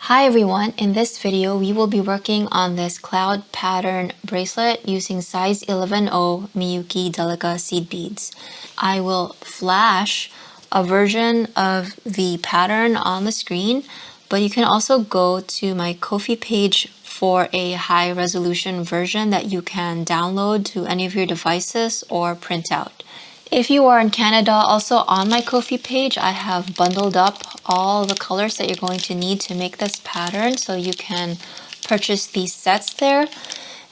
Hi everyone, in this video we will be working on this cloud pattern bracelet using size 11-0 Miyuki Delica seed beads. I will flash a version of the pattern on the screen, but you can also go to my Ko-fi page for a high resolution version that you can download to any of your devices or print out. If you are in Canada, also on my Ko-fi page, I have bundled up all the colors that you're going to need to make this pattern, so you can purchase these sets there.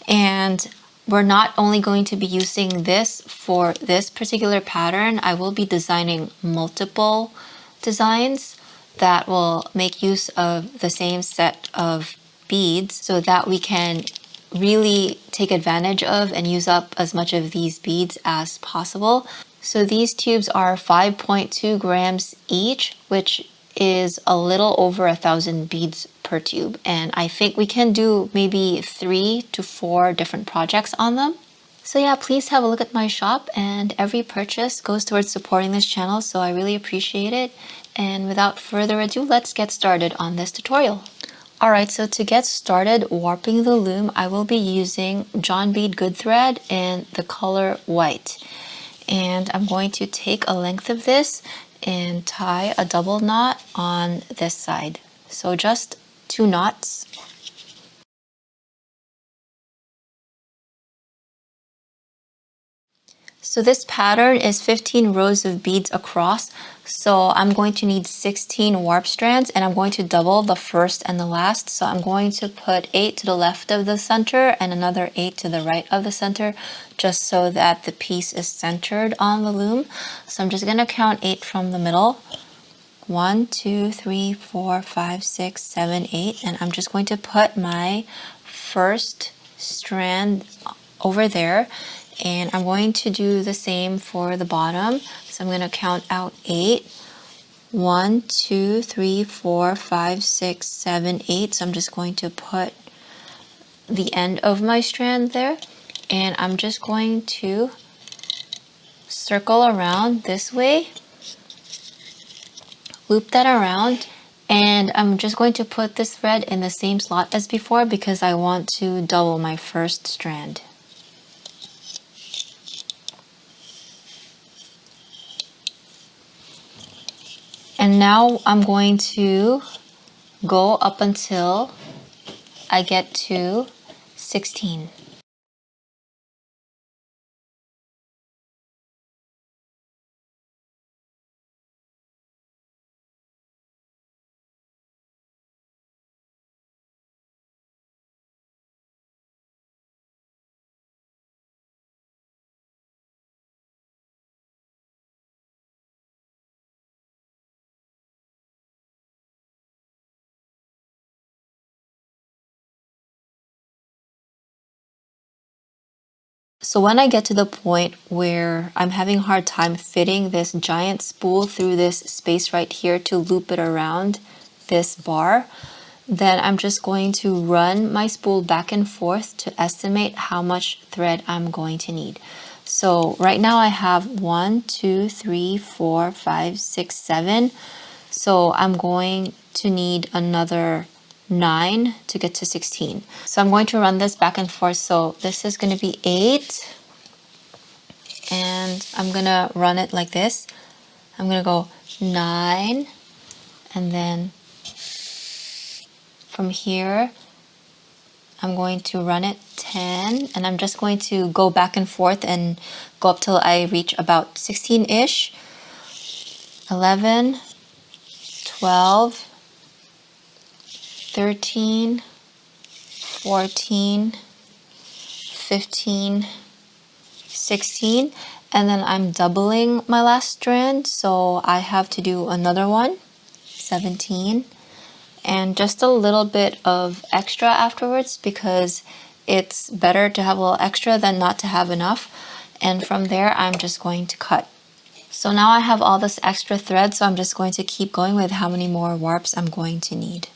And we're not only going to be using this for this particular pattern, I will be designing multiple designs that will make use of the same set of beads so that we can really take advantage of and use up as much of these beads as possible. So these tubes are 5.2 grams each, which is a little over 1,000 beads per tube. And I think we can do maybe 3 to 4 different projects on them. So yeah, please have a look at my shop, and every purchase goes towards supporting this channel, so I really appreciate it. And without further ado, let's get started on this tutorial. Alright, so to get started warping the loom, I will be using Bead Good Thread in the color white. And I'm going to take a length of this and tie a double knot on this side. So just 2 knots. So this pattern is 15 rows of beads across, so I'm going to need 16 warp strands, and I'm going to double the first and the last. So I'm going to put 8 to the left of the center and another 8 to the right of the center, just so that the piece is centered on the loom. So I'm just going to count 8 from the middle. 1, 2, 3, 4, 5, 6, 7, 8, and I'm just going to put my first strand over there. And I'm going to do the same for the bottom. So I'm going to count out 8. 1, 2, 3, 4, 5, 6, 7, 8. So I'm just going to put the end of my strand there. And I'm just going to circle around this way. Loop that around. And I'm just going to put this thread in the same slot as before because I want to double my first strand. And now I'm going to go up until I get to 16. So when I get to the point where I'm having a hard time fitting this giant spool through this space right here to loop it around this bar, then I'm just going to run my spool back and forth to estimate how much thread I'm going to need. So right now I have 1, 2, 3, 4, 5, 6, 7. So I'm going to need another 9 to get to 16. So I'm going to run this back and forth. So this is going to be 8. And I'm going to run it like this. I'm going to go 9. And then from here, I'm going to run it 10. And I'm just going to go back and forth and go up till I reach about 16-ish. 11, 12, 13, 14, 15, 16, and then I'm doubling my last strand, so I have to do another one, 17, and just a little bit of extra afterwards because it's better to have a little extra than not to have enough. And from there, I'm just going to cut. So now I have all this extra thread, so I'm just going to keep going with how many more warps I'm going to need.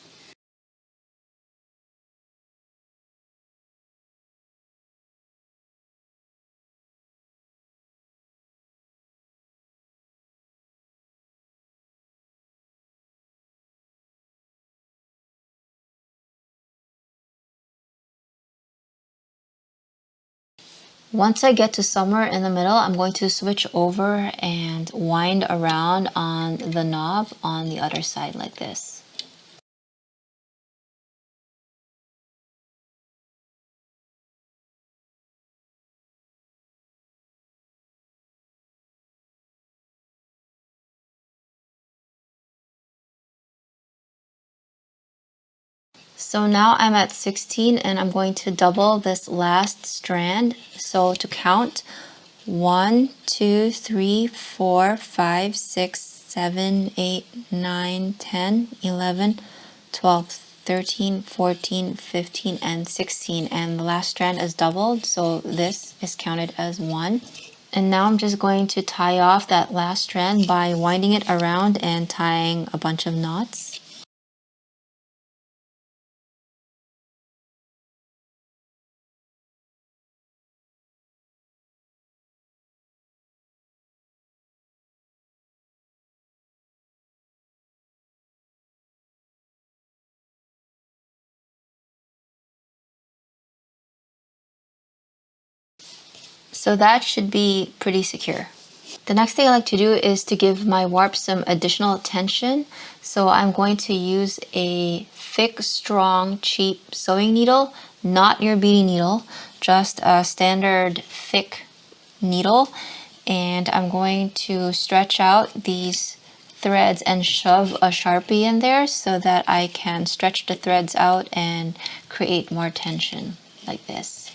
Once I get to somewhere in the middle, I'm going to switch over and wind around on the knob on the other side like this. So now I'm at 16 and I'm going to double this last strand. So to count, 1, 2, 3, 4, 5, 6, 7, 8, 9, 10, 11, 12, 13, 14, 15, and 16. And the last strand is doubled, so this is counted as 1. And now I'm just going to tie off that last strand by winding it around and tying a bunch of knots. So that should be pretty secure. The next thing I like to do is to give my warp some additional tension. So I'm going to use a thick, strong, cheap sewing needle, not your beading needle, just a standard thick needle. And I'm going to stretch out these threads and shove a Sharpie in there so that I can stretch the threads out and create more tension like this.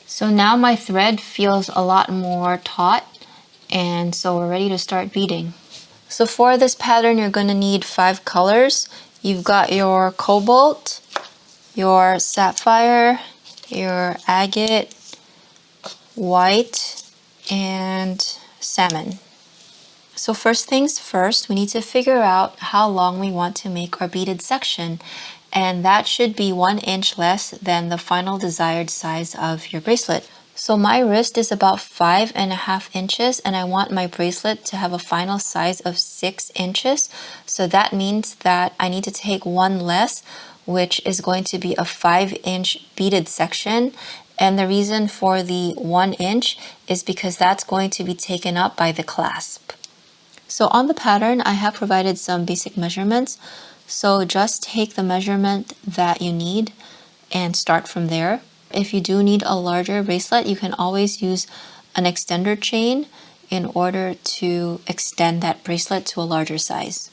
So now my thread feels a lot more taut, and so we're ready to start beading. So for this pattern, you're going to need 5 colors. You've got your Cobalt, your Sapphire, your Agate, White, and Salmon. So first things first, we need to figure out how long we want to make our beaded section, and that should be 1 inch less than the final desired size of your bracelet. So my wrist is about 5.5 inches, and I want my bracelet to have a final size of 6 inches. So that means that I need to take 1 less, which is going to be a 5-inch beaded section. And the reason for the 1 inch is because that's going to be taken up by the clasp. So on the pattern, I have provided some basic measurements. So just take the measurement that you need and start from there. If you do need a larger bracelet, you can always use an extender chain in order to extend that bracelet to a larger size.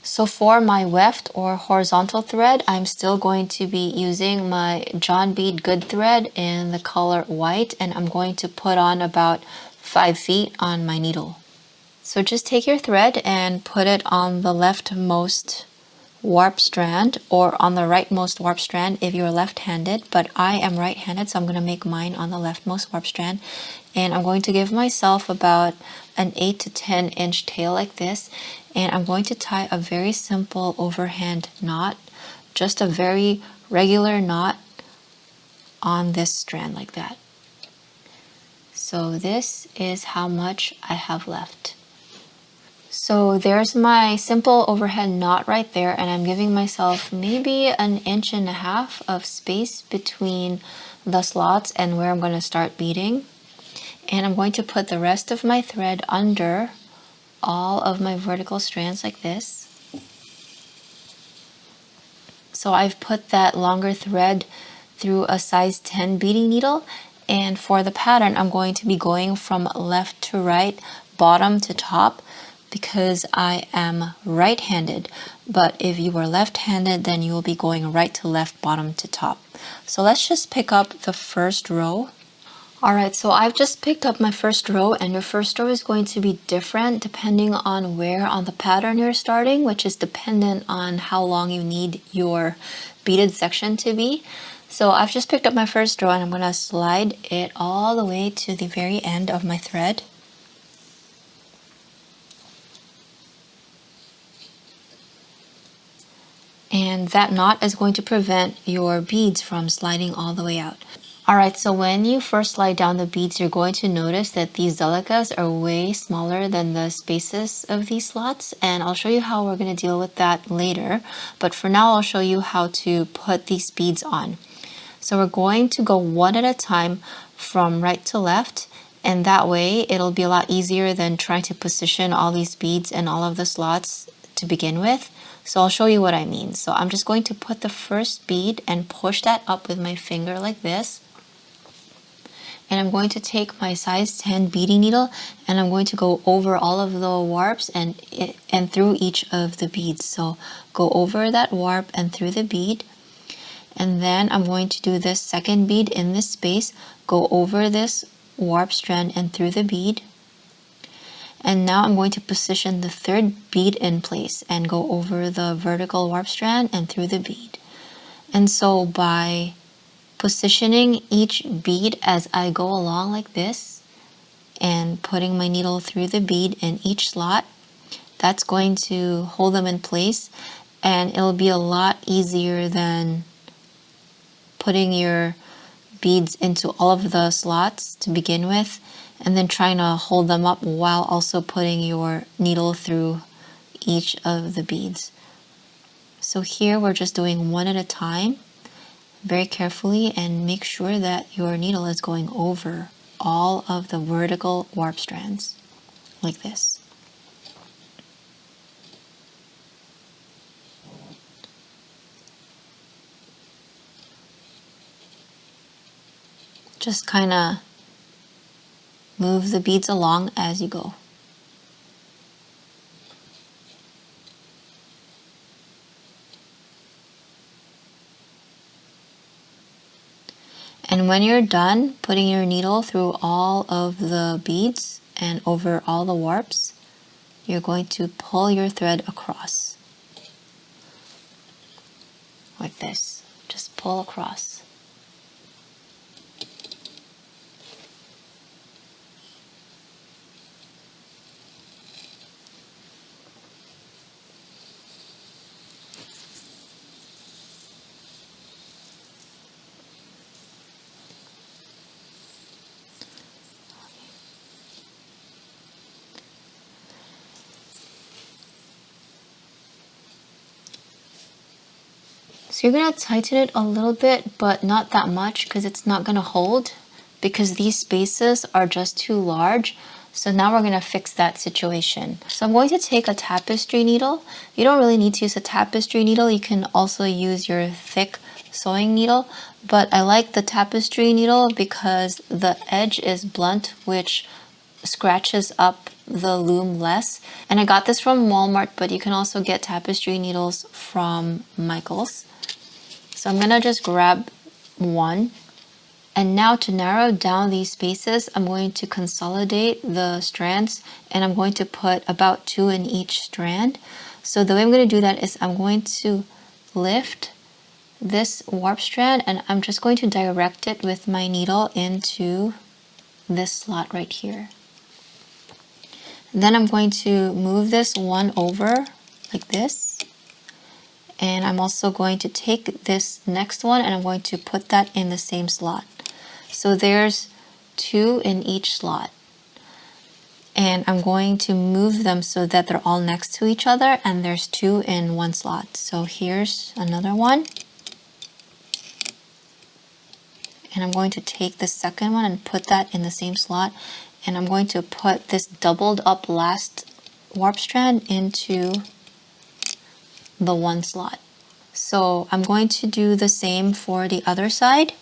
So for my weft or horizontal thread, I'm still going to be using my Bead Good Thread in the color white, and I'm going to put on about 5 feet on my needle. So just take your thread and put it on the leftmost warp strand or on the rightmost warp strand if you're left-handed, but I am right-handed, so I'm going to make mine on the leftmost warp strand. And I'm going to give myself about an 8 to 10 inch tail like this, and I'm going to tie a very simple overhand knot, just a very regular knot on this strand like that. So this is how much I have left. So there's my simple overhead knot right there, and I'm giving myself maybe an 1.5 inches of space between the slots and where I'm going to start beading. And I'm going to put the rest of my thread under all of my vertical strands like this. So I've put that longer thread through a size 10 beading needle, and for the pattern I'm going to be going from left to right, bottom to top, because I am right-handed, but if you are left-handed, then you will be going right to left, bottom to top. So let's just pick up the first row. Alright, so I've just picked up my first row, and your first row is going to be different depending on where on the pattern you're starting, which is dependent on how long you need your beaded section to be. So I've just picked up my first row, and I'm going to slide it all the way to the very end of my thread. And that knot is going to prevent your beads from sliding all the way out. Alright, so when you first slide down the beads, you're going to notice that these delicas are way smaller than the spaces of these slots, and I'll show you how we're going to deal with that later. But for now, I'll show you how to put these beads on. So we're going to go one at a time from right to left, and that way it'll be a lot easier than trying to position all these beads in all of the slots to begin with. So I'll show you what I mean. So I'm just going to put the first bead and push that up with my finger like this. And I'm going to take my size 10 beading needle and I'm going to go over all of the warps and through each of the beads. So go over that warp and through the bead. And then I'm going to do this second bead in this space, go over this warp strand and through the bead. And now I'm going to position the third bead in place and go over the vertical warp strand and through the bead. And so by positioning each bead as I go along like this and putting my needle through the bead in each slot, that's going to hold them in place, and it'll be a lot easier than putting your beads into all of the slots to begin with and then trying to hold them up while also putting your needle through each of the beads. So here we're just doing one at a time, very carefully, and make sure that your needle is going over all of the vertical warp strands like this. Just kind of move the beads along as you go. And when you're done putting your needle through all of the beads and over all the warps, you're going to pull your thread across like this. Just pull across. So you're going to tighten it a little bit, but not that much because it's not going to hold because these spaces are just too large. So now we're going to fix that situation. So I'm going to take a tapestry needle. You don't really need to use a tapestry needle. You can also use your thick sewing needle, but I like the tapestry needle because the edge is blunt, which scratches up the loom less. And I got this from Walmart, but you can also get tapestry needles from Michaels. So I'm gonna just grab one. And now to narrow down these spaces, I'm going to consolidate the strands and I'm going to put about 2 in each strand. So the way I'm going to do that is I'm going to lift this warp strand and I'm just going to direct it with my needle into this slot right here. And then I'm going to move this one over like this. And I'm also going to take this next one and I'm going to put that in the same slot. So there's 2 in each slot. And I'm going to move them so that they're all next to each other and there's 2 in one slot. So here's another one. And I'm going to take the second one and put that in the same slot. And I'm going to put this doubled up last warp strand into the one slot. So I'm going to do the same for the other side.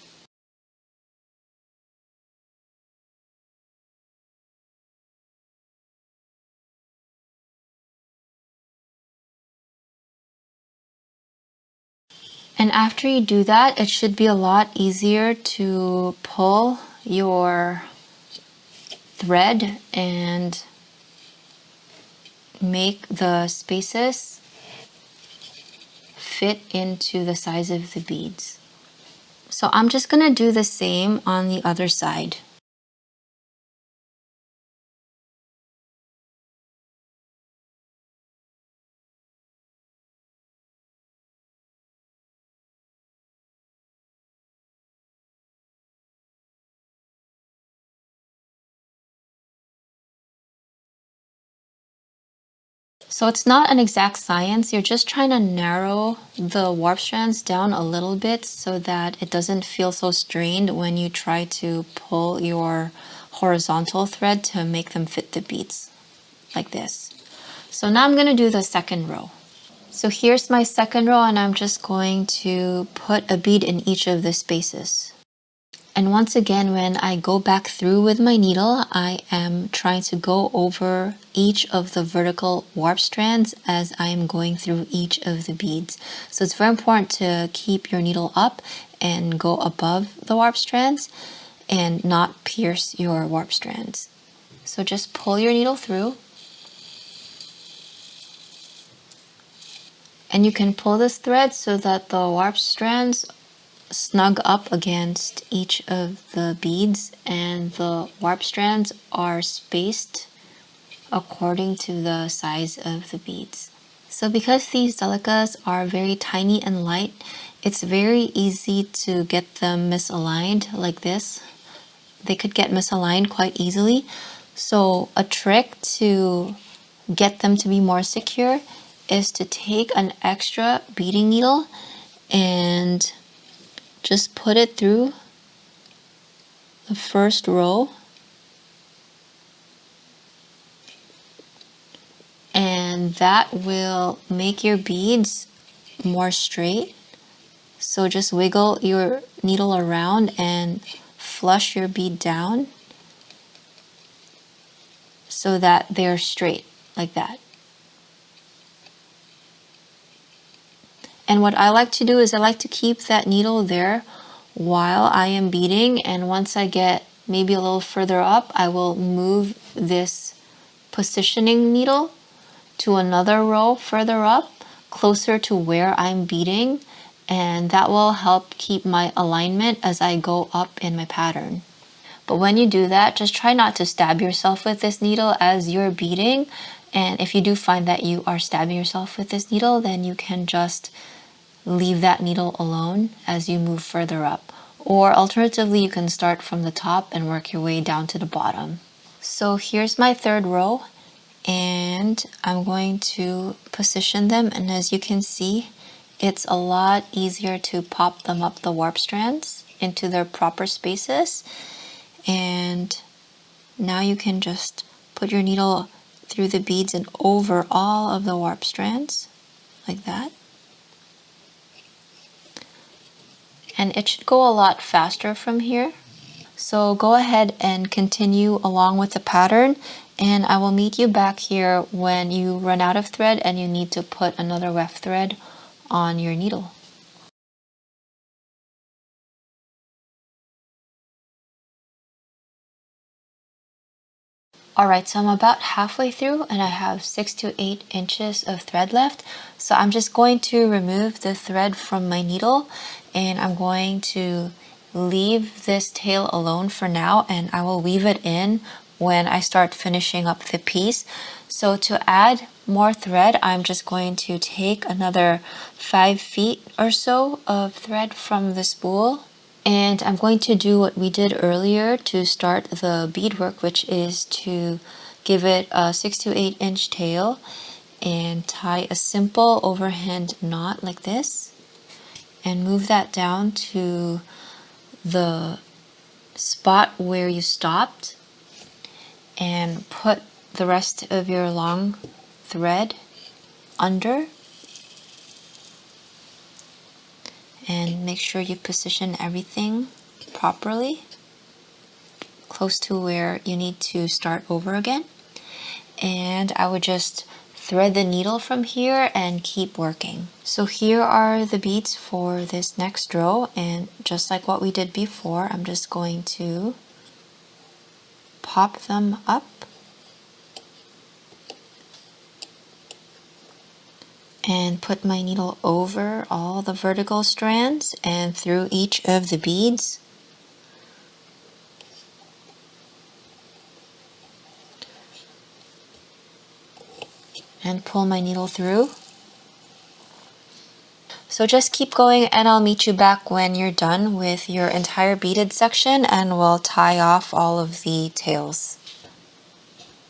And after you do that, it should be a lot easier to pull your thread and make the spaces fit into the size of the beads. So I'm just going to do the same on the other side. So it's not an exact science. You're just trying to narrow the warp strands down a little bit so that it doesn't feel so strained when you try to pull your horizontal thread to make them fit the beads, like this. So now I'm going to do the second row. So here's my second row, and I'm just going to put a bead in each of the spaces. And once again, when I go back through with my needle, I am trying to go over each of the vertical warp strands as I am going through each of the beads. So it's very important to keep your needle up and go above the warp strands and not pierce your warp strands. So just pull your needle through. And you can pull this thread so that the warp strands snug up against each of the beads and the warp strands are spaced according to the size of the beads. So because these delicas are very tiny and light, it's very easy to get them misaligned like this. They could get misaligned quite easily. So a trick to get them to be more secure is to take an extra beading needle and just put it through the first row, and that will make your beads more straight. So just wiggle your needle around and flush your bead down so that they're straight like that. And what I like to do is I like to keep that needle there while I am beading, and once I get maybe a little further up, I will move this positioning needle to another row further up, closer to where I'm beading, and that will help keep my alignment as I go up in my pattern. But when you do that, just try not to stab yourself with this needle as you're beading, and if you do find that you are stabbing yourself with this needle, then you can just leave that needle alone as you move further up. Or alternatively, you can start from the top and work your way down to the bottom. So here's my third row, and I'm going to position them, and as you can see, it's a lot easier to pop them up the warp strands into their proper spaces. And now you can just put your needle through the beads and over all of the warp strands like that. And it should go a lot faster from here. So go ahead and continue along with the pattern, and I will meet you back here when you run out of thread and you need to put another weft thread on your needle. Alright, so I'm about halfway through and I have 6 to 8 inches of thread left. So I'm just going to remove the thread from my needle, and I'm going to leave this tail alone for now, and I will weave it in when I start finishing up the piece. So to add more thread, I'm just going to take another 5 feet or so of thread from the spool. And I'm going to do what we did earlier to start the beadwork, which is to give it a 6 to 8 inch tail and tie a simple overhand knot like this and move that down to the spot where you stopped and put the rest of your long thread under. And make sure you position everything properly, close to where you need to start over again. And I would just thread the needle from here and keep working. So here are the beads for this next row, and just like what we did before, I'm just going to pop them up and put my needle over all the vertical strands and through each of the beads. And pull my needle through. So just keep going, and I'll meet you back when you're done with your entire beaded section, and we'll tie off all of the tails.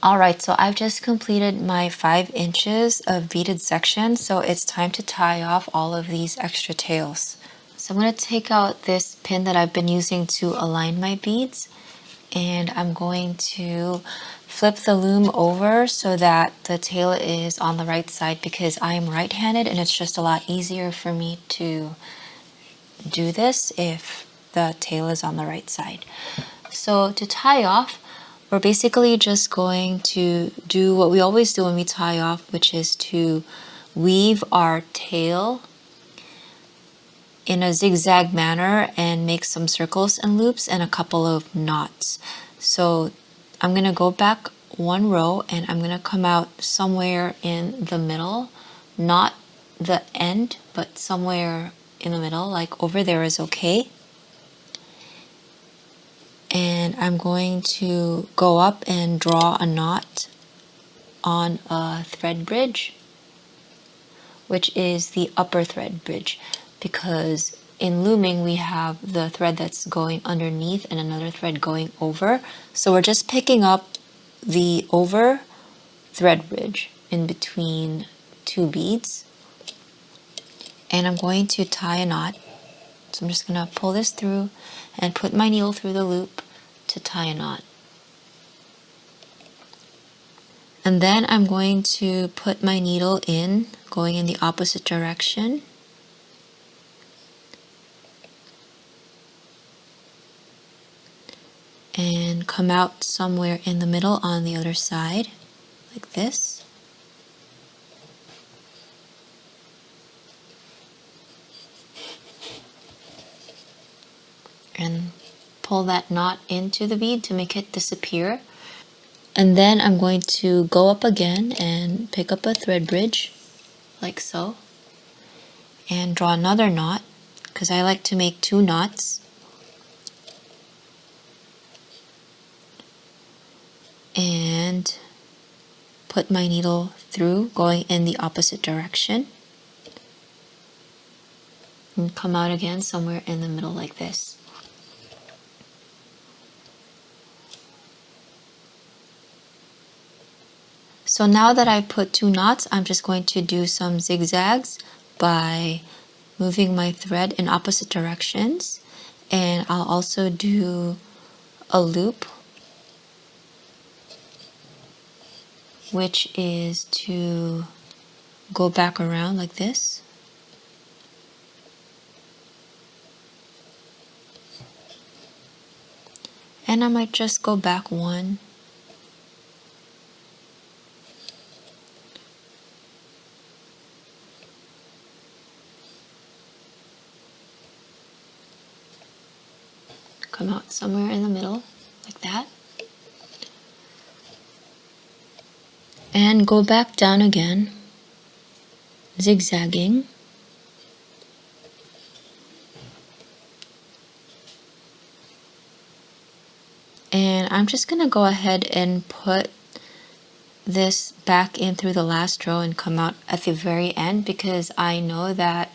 Alright, so I've just completed my 5 inches of beaded section, so it's time to tie off all of these extra tails. So I'm going to take out this pin that I've been using to align my beads, and I'm going to flip the loom over so that the tail is on the right side because I am right-handed and it's just a lot easier for me to do this if the tail is on the right side. So to tie off, we're basically just going to do what we always do when we tie off, which is to weave our tail in a zigzag manner and make some circles and loops and a couple of knots. So I'm going to go back one row and I'm going to come out somewhere in the middle, not the end, but somewhere in the middle, like over there is okay. And I'm going to go up and draw a knot on a thread bridge, which is the upper thread bridge, because in looming we have the thread that's going underneath and another thread going over. So we're just picking up the over thread bridge in between two beads, and I'm going to tie a knot. So I'm just going to pull this through and put my needle through the loop to tie a knot. And then I'm going to put my needle in, going in the opposite direction. And come out somewhere in the middle on the other side, like this. And pull that knot into the bead to make it disappear. And then I'm going to go up again and pick up a thread bridge, like so. And draw another knot, because I like to make 2 knots. And put my needle through, going in the opposite direction. And come out again somewhere in the middle like this. So now that I've put 2 knots, I'm just going to do some zigzags by moving my thread in opposite directions. And I'll also do a loop, which is to go back around like this. And I might just go back one. Come out somewhere in the middle, like that. And go back down again, zigzagging. And I'm just going to go ahead and put this back in through the last row and come out at the very end, because I know that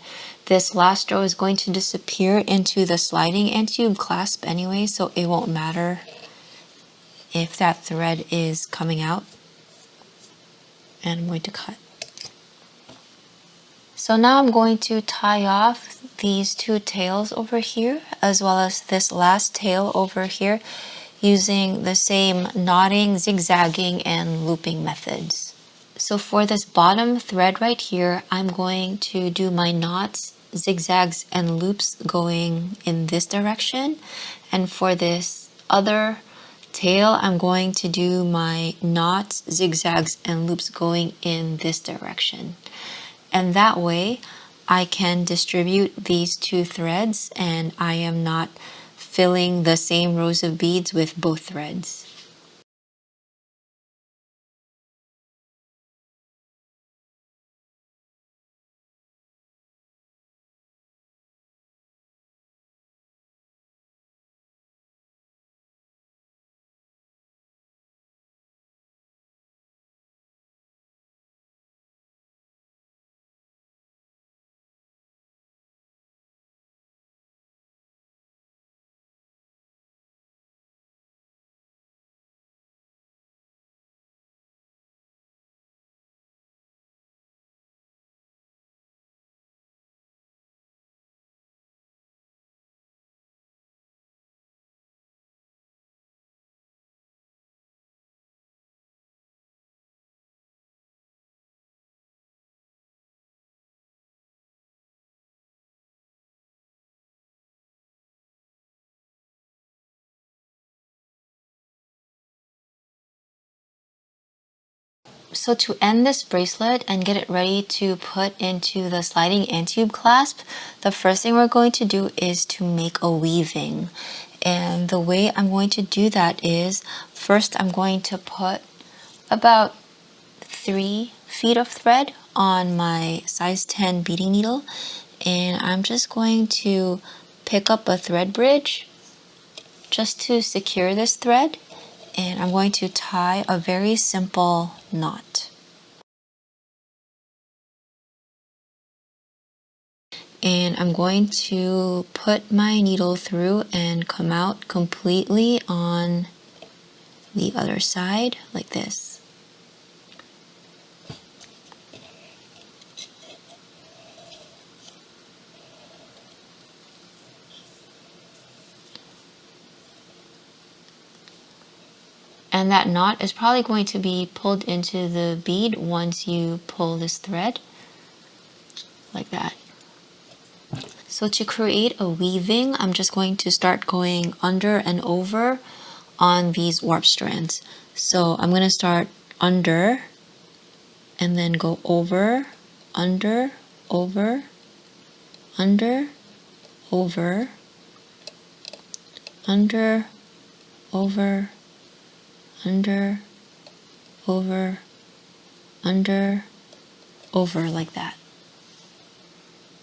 this last row is going to disappear into the sliding end tube clasp anyway, so it won't matter if that thread is coming out. And I'm going to cut. So now I'm going to tie off these 2 tails over here, as well as this last tail over here, using the same knotting, zigzagging, and looping methods. So for this bottom thread right here, I'm going to do my knots, zigzags, and loops going in this direction. And for this other tail, I'm going to do my knots, zigzags, and loops going in this direction. And that way, I can distribute these 2 threads and I am not filling the same rows of beads with both threads. So to end this bracelet and get it ready to put into the sliding end tube clasp, the first thing we're going to do is to make a weaving. And the way I'm going to do that is, first I'm going to put about 3 feet of thread on my size 10 beading needle, and I'm just going to pick up a thread bridge just to secure this thread, and I'm going to tie a very simple knot. And I'm going to put my needle through and come out completely on the other side like this. And that knot is probably going to be pulled into the bead once you pull this thread, like that. So to create a weaving, I'm just going to start going under and over on these warp strands. So I'm going to start under and then go over, under, over, under, over, under, over, under, over, under, over, like that.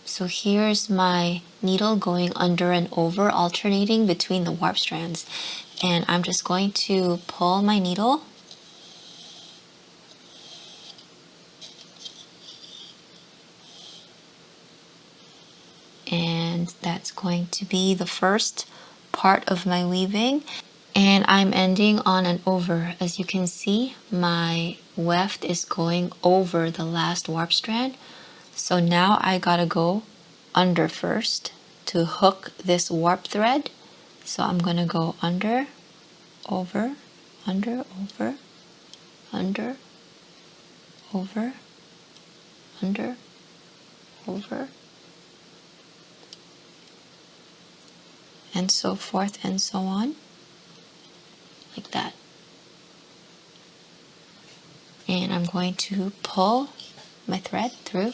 So here's my needle going under and over, alternating between the warp strands. And I'm just going to pull my needle and that's going to be the first part of my weaving. And I'm ending on an over. As you can see, my weft is going over the last warp strand. So now I gotta go under first to hook this warp thread. So I'm gonna go under, over, under, over, under, over, under, over, and so forth and so on, like that. And I'm going to pull my thread through.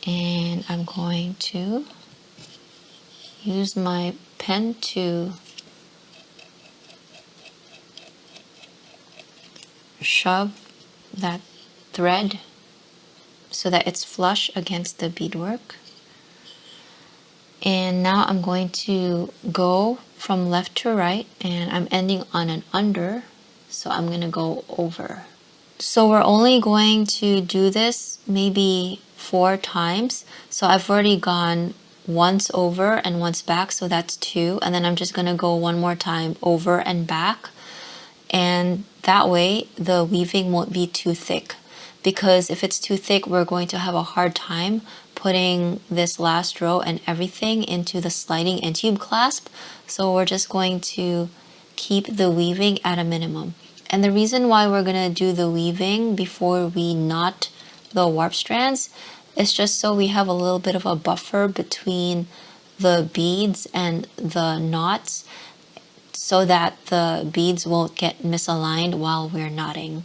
And I'm going to use my pen to shove that thread so that it's flush against the beadwork. And now I'm going to go from left to right, and I'm ending on an under, so I'm going to go over. So we're only going to do this maybe 4 times. So I've already gone once over and once back, so that's 2. And then I'm just going to go one more time over and back. And that way the weaving won't be too thick. Because if it's too thick, we're going to have a hard time putting this last row and everything into the sliding end tube clasp. So we're just going to keep the weaving at a minimum. And the reason why we're going to do the weaving before we knot the warp strands is just so we have a little bit of a buffer between the beads and the knots, so that the beads won't get misaligned while we're knotting.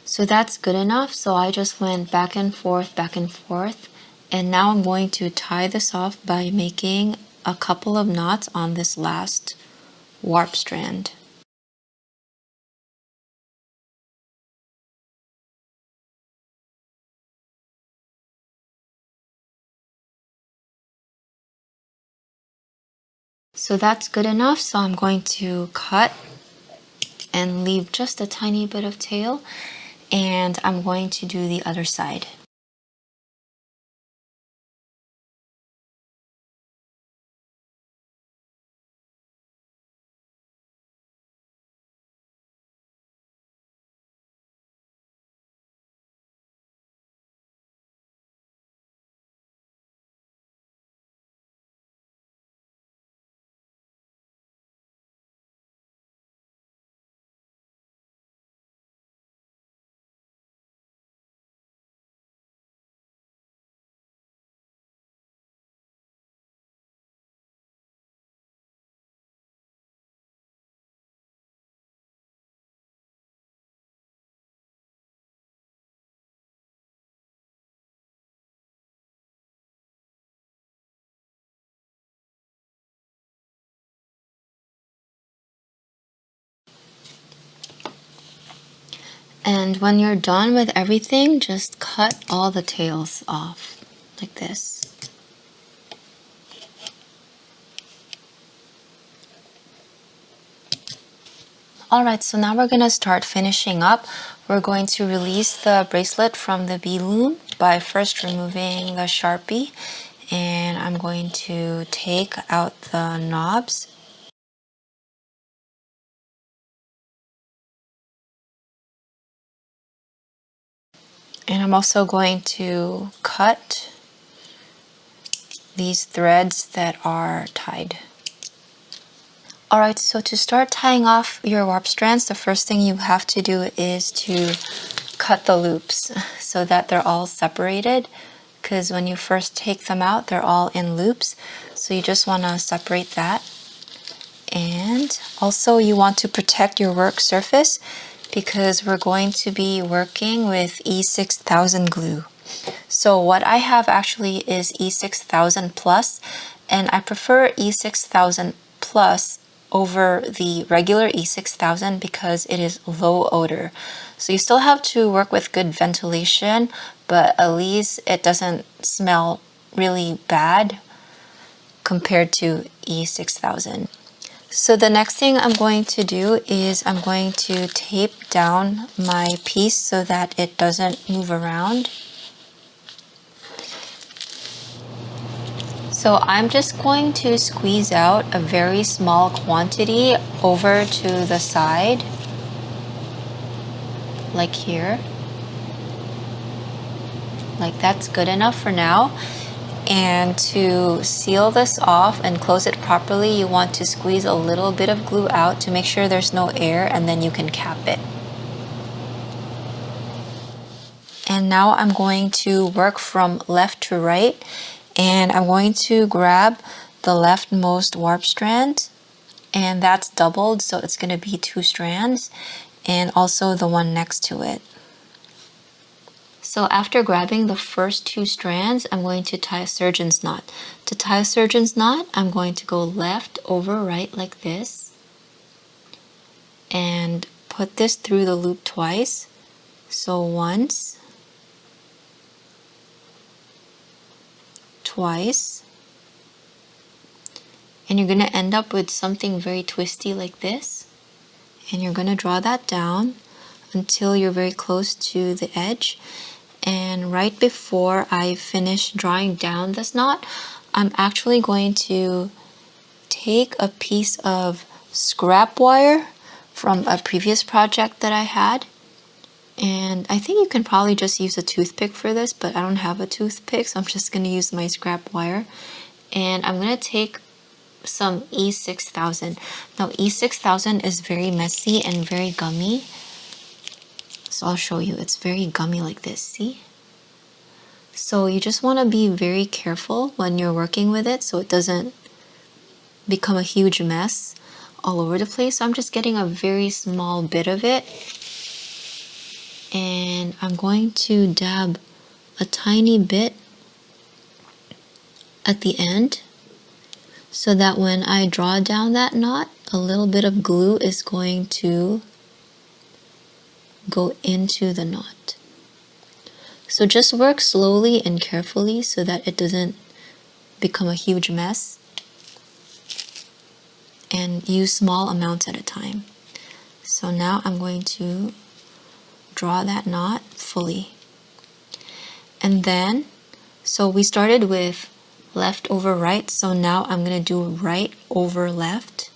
So that's good enough. So I just went back and forth, and now I'm going to tie this off by making a couple of knots on this last warp strand. So that's good enough. So I'm going to cut and leave just a tiny bit of tail, and I'm going to do the other side. And when you're done with everything, just cut all the tails off like this. Alright, so now we're going to start finishing up. We're going to release the bracelet from the bead loom by first removing the Sharpie. And I'm going to take out the knobs. And I'm also going to cut these threads that are tied. Alright, so to start tying off your warp strands, the first thing you have to do is to cut the loops so that they're all separated, because when you first take them out, they're all in loops. So you just want to separate that. And also you want to protect your work surface because we're going to be working with E6000 glue. So what I have actually is E6000 PLUS, and I prefer E6000 PLUS over the regular E6000 because it is low odor. So you still have to work with good ventilation, but at least it doesn't smell really bad compared to E6000. So the next thing I'm going to do is I'm going to tape down my piece so that it doesn't move around. So I'm just going to squeeze out a very small quantity over to the side, like here. Like that's good enough for now. And to seal this off and close it properly, you want to squeeze a little bit of glue out to make sure there's no air, and then you can cap it. And now I'm going to work from left to right, and I'm going to grab the leftmost warp strand, and that's doubled, so it's going to be 2 strands, and also the one next to it. So after grabbing the first 2 strands, I'm going to tie a surgeon's knot. To tie a surgeon's knot, I'm going to go left over right like this, and put this through the loop twice. So once, twice, and you're going to end up with something very twisty like this. And you're going to draw that down until you're very close to the edge. And right before I finish drawing down this knot, I'm actually going to take a piece of scrap wire from a previous project that I had. And I think you can probably just use a toothpick for this, but I don't have a toothpick, so I'm just going to use my scrap wire. And I'm going to take some E6000. Now E6000 is very messy and very gummy. So I'll show you. It's very gummy like this, see? So you just want to be very careful when you're working with it so it doesn't become a huge mess all over the place. So I'm just getting a very small bit of it. And I'm going to dab a tiny bit at the end so that when I draw down that knot, a little bit of glue is going to go into the knot. So just work slowly and carefully so that it doesn't become a huge mess, and use small amounts at a time. So now I'm going to draw that knot fully. And then, so we started with left over right, so now I'm going to do right over left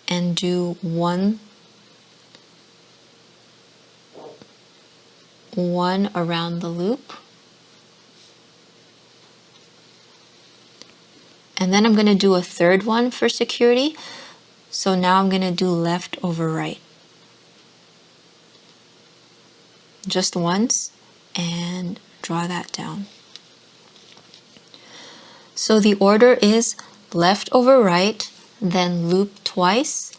and do one around the loop. And then I'm going to do a third one for security. So now I'm going to do left over right. Just once, and draw that down. So the order is left over right, then loop twice,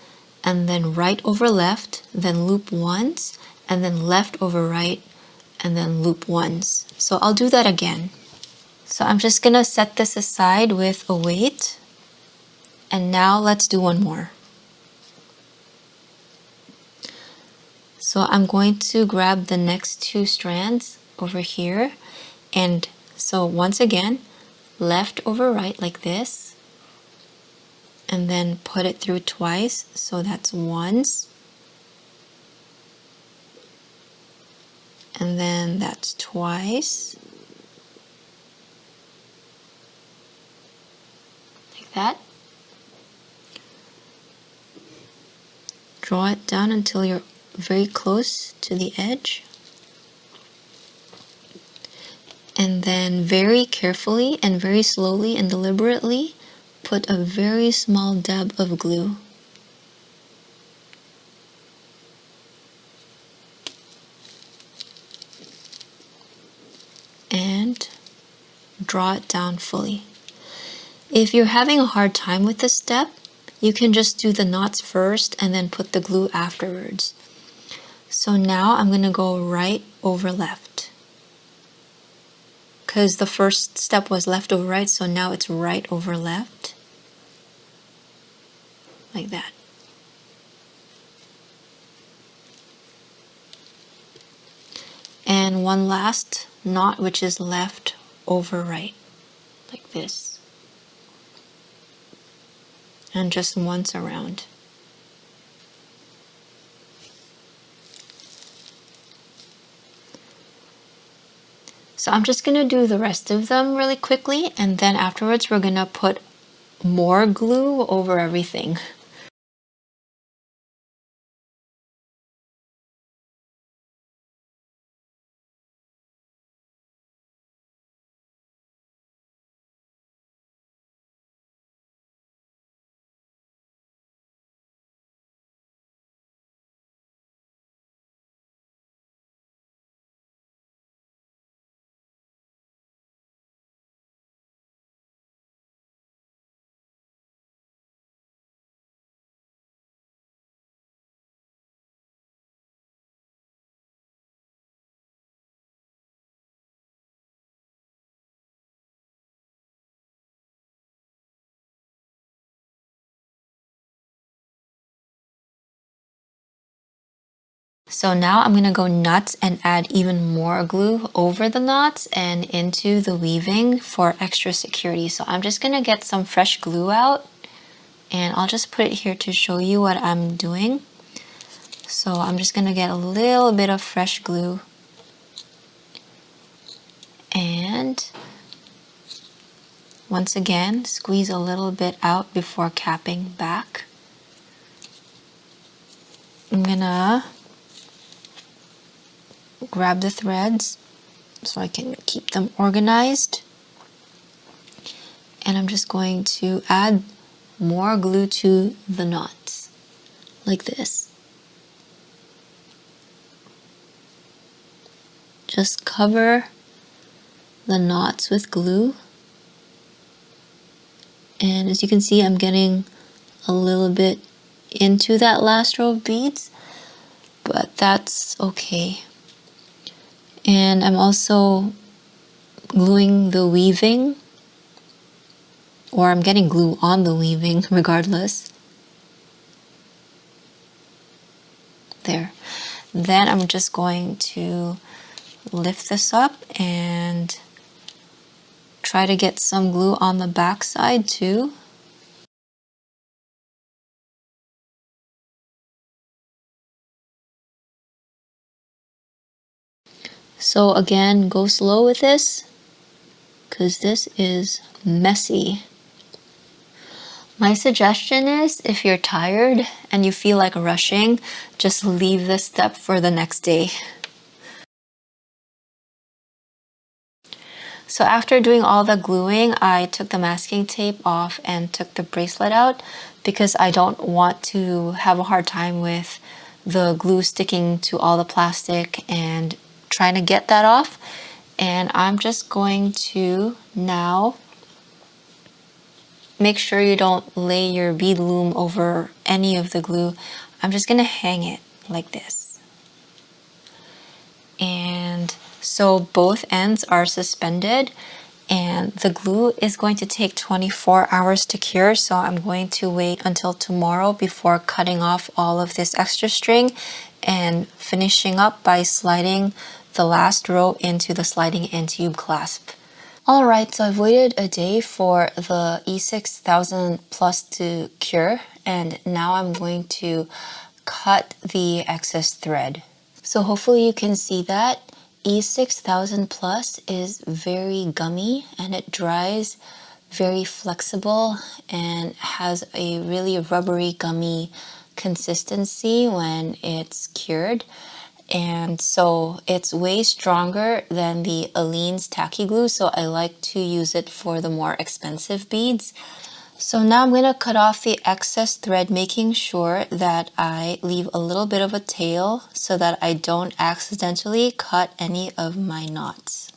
and then right over left, then loop once, and then left over right, and then loop once. So I'll do that again. So I'm just gonna set this aside with a weight, and now let's do one more. So I'm going to grab the next two strands over here, and so once again, left over right like this, and then put it through twice, so that's once, and then that's twice, like that. Draw it down until you're very close to the edge. And then very carefully and very slowly and deliberately put a very small dab of glue. And draw it down fully. If you're having a hard time with this step, you can just do the knots first and then put the glue afterwards. So now I'm going to go right over left, because the first step was left over right, so now it's right over left, like that. And one last knot, which is left over right, like this. And just once around. So I'm just going to do the rest of them really quickly, and then afterwards we're going to put more glue over everything. So now I'm going to go nuts and add even more glue over the knots and into the weaving for extra security. So I'm just going to get some fresh glue out, and I'll just put it here to show you what I'm doing. So I'm just going to get a little bit of fresh glue and once again squeeze a little bit out before capping back. I'm going to grab the threads so I can keep them organized, and I'm just going to add more glue to the knots like this. Just cover the knots with glue, and as you can see, I'm getting a little bit into that last row of beads, but that's okay. And I'm also gluing the weaving, or I'm getting glue on the weaving regardless. There. Then I'm just going to lift this up and try to get some glue on the back side too. So again, go slow with this, because this is messy. My suggestion is, if you're tired and you feel like rushing, just leave this step for the next day. So after doing all the gluing, I took the masking tape off and took the bracelet out, because I don't want to have a hard time with the glue sticking to all the plastic and trying to get that off. And I'm just going to now make sure you don't lay your bead loom over any of the glue. I'm just going to hang it like this. And so both ends are suspended, and the glue is going to take 24 hours to cure, so I'm going to wait until tomorrow before cutting off all of this extra string and finishing up by sliding the last row into the sliding end tube clasp. Alright, so I've waited a day for the E6000 PLUS to cure, and now I'm going to cut the excess thread. So hopefully you can see that E6000 PLUS is very gummy and it dries very flexible and has a really rubbery gummy consistency when it's cured. And so it's way stronger than the Aleene's tacky glue, so I like to use it for the more expensive beads. So now I'm going to cut off the excess thread, making sure that I leave a little bit of a tail so that I don't accidentally cut any of my knots.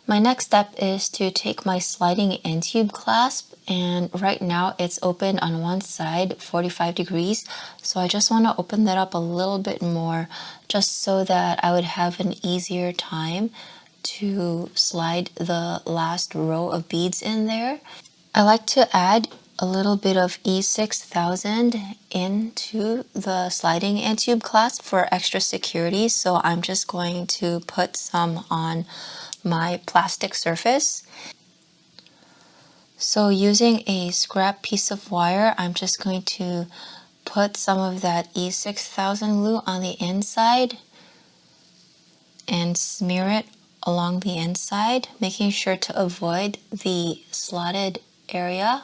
My next step is to take my sliding end tube clasp, and right now it's open on one side 45 degrees, so I just want to open that up a little bit more just so that I would have an easier time to slide the last row of beads in there. I like to add a little bit of E6000 into the sliding end tube clasp for extra security, so I'm just going to put some on my plastic surface. So using a scrap piece of wire, I'm just going to put some of that E6000 glue on the inside and smear it along the inside, making sure to avoid the slotted area.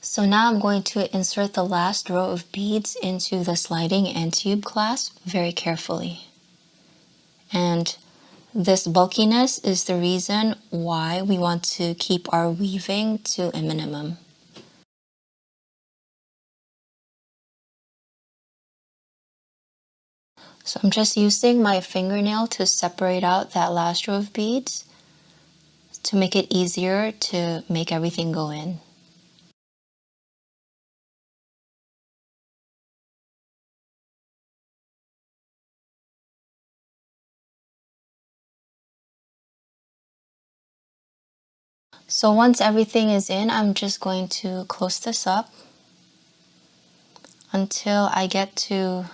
So now I'm going to insert the last row of beads into the sliding end tube clasp very carefully. And this bulkiness is the reason why we want to keep our weaving to a minimum. So I'm just using my fingernail to separate out that last row of beads to make it easier to make everything go in. So once everything is in, I'm just going to close this up until I get to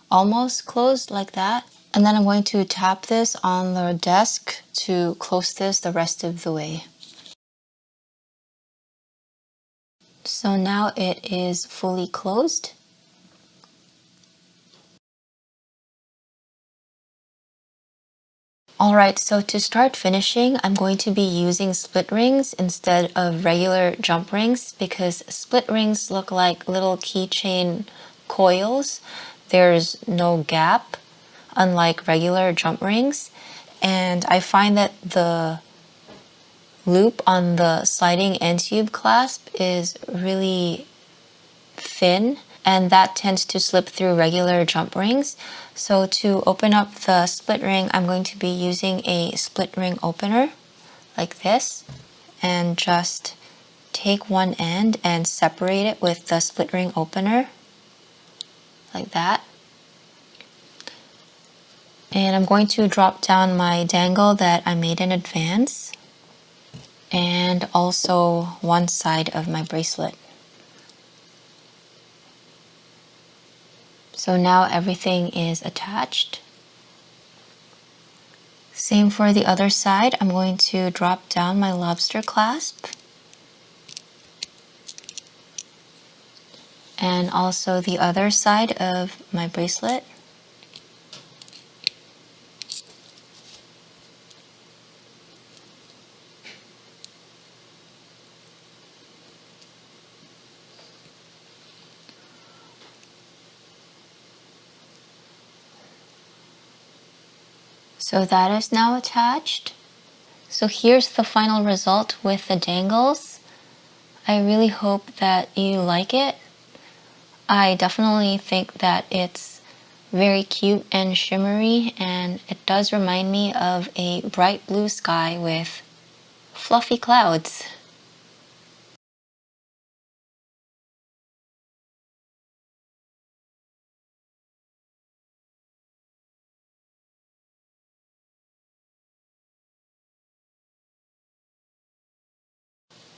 almost closed like that. And then I'm going to tap this on the desk to close this the rest of the way. So now it is fully closed. Alright, so to start finishing, I'm going to be using split rings instead of regular jump rings because split rings look like little keychain coils. There's no gap, unlike regular jump rings. And I find that the loop on the sliding end tube clasp is really thin, and that tends to slip through regular jump rings. So to open up the split ring, I'm going to be using a split ring opener like this, and just take one end and separate it with the split ring opener like that. And I'm going to drop down my dangle that I made in advance, and also one side of my bracelet. So now everything is attached. Same for the other side. I'm going to drop down my lobster clasp and also the other side of my bracelet. So that is now attached. So here's the final result with the dangles. I really hope that you like it. I definitely think that it's very cute and shimmery, and it does remind me of a bright blue sky with fluffy clouds.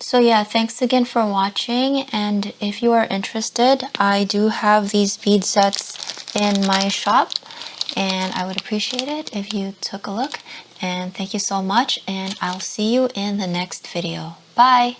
So yeah, thanks again for watching, and if you are interested, I do have these bead sets in my shop, and I would appreciate it if you took a look. And thank you so much, and I'll see you in the next video. Bye!